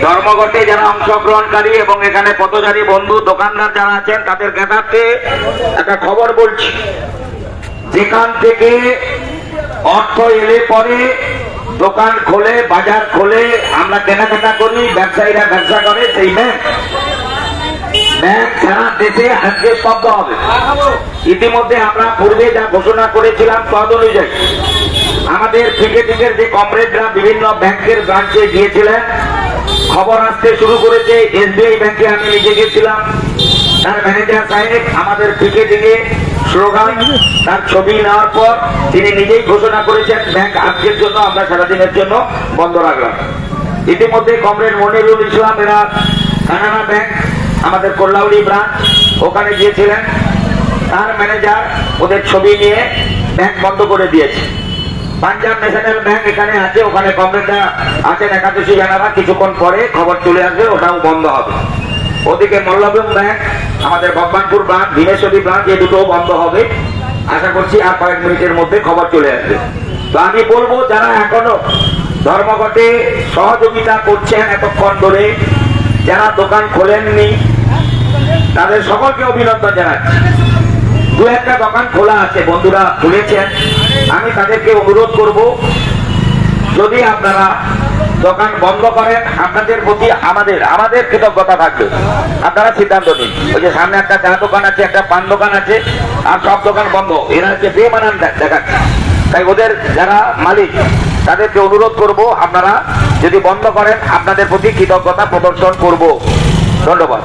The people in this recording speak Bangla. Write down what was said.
ধর্মঘটে যারা অংশগ্রহণকারী এবং এখানে পথচারী বন্ধু দোকানদার যারা আছেন তাদের জ্ঞাতার্থে একটা খবর বলছি। যেখান থেকে অর্থ এলে পরে দোকান খোলে, বাজার খোলে, আমরা কেনাকাটা করি, ব্যবসায়ীরা ব্যবসা করে, সেই ব্যাংক সারা দেশে আজকে স্তব্ধ হবে। ইতিমধ্যে আমরা পূর্বে যা ঘোষণা করেছিলাম তদ অনুযায়ী আমাদের ক্রিকেটিংয়ের যে কমরেডরা বিভিন্ন ব্যাংকের ব্রাঞ্চে গিয়েছিলেন, খবর আসতে শুরু করেছে। এসবিআই ব্যাংকে আমি নিজে গেছিলাম, তার ম্যানেজার সাহেব আমাদের ক্রিকেটিংয়ে স্লোগান তার ছবি নেওয়ার পর তিনি নিজেই ঘোষণা করেছেন ব্যাংক আজকের জন্য আমরা সারাদিনের জন্য বন্ধ রাখলাম। ইতিমধ্যে কমরেড মনিরুল ইসলাম এরা কানাড়া ব্যাংক আমাদের কল্যাণী ব্রাঞ্চ ওখানে গিয়েছিলেন, তার ম্যানেজার ওদের ছবি নিয়ে ব্যাংক বন্ধ করে দিয়েছে। পাঞ্জাব ন্যাশনাল ব্যাংক এখানে আছে, ওখানে কমরেডরা আছেন একাদশী জানারা, কিছুক্ষণ পরে খবর চলে আসবে, ওটাও বন্ধ হবে। ওদিকে মল্লভূম ব্যাংক আমাদের ভগবানপুর ব্রাঞ্চ, ভীমেশ্বরী ব্রাঞ্চ, এই দুটো বন্ধ হবে। আশা করছি আর কয়েক মিনিটের মধ্যে খবর চলে আসবে। তো আমি বলবো যারা এখনো ধর্মঘটে সহযোগিতা করছেন এতক্ষণ ধরে, যারা দোকান খোলেননি তাদের সকলকে অভিনন্দন জানাচ্ছি। দু একটা দোকান খোলা আছে, বন্ধুরা খুলেছেন, আমি তাদেরকে অনুরোধ করব যদি আপনারা দোকান বন্ধ করেন আপনাদের প্রতি আমাদের কৃতজ্ঞতা থাকবে। আপনারা সিদ্ধান্ত নিন। ওই যে সামনে একটা চা দোকান আছে, একটা পান দোকান আছে, আর সব দোকান বন্ধ, এরা হচ্ছে বেমানান দেখাচ্ছে। তাই ওদের যারা মালিক তাদেরকে অনুরোধ করব আপনারা যদি বন্ধ করেন আপনাদের প্রতি কৃতজ্ঞতা প্রদর্শন করব। ধন্যবাদ।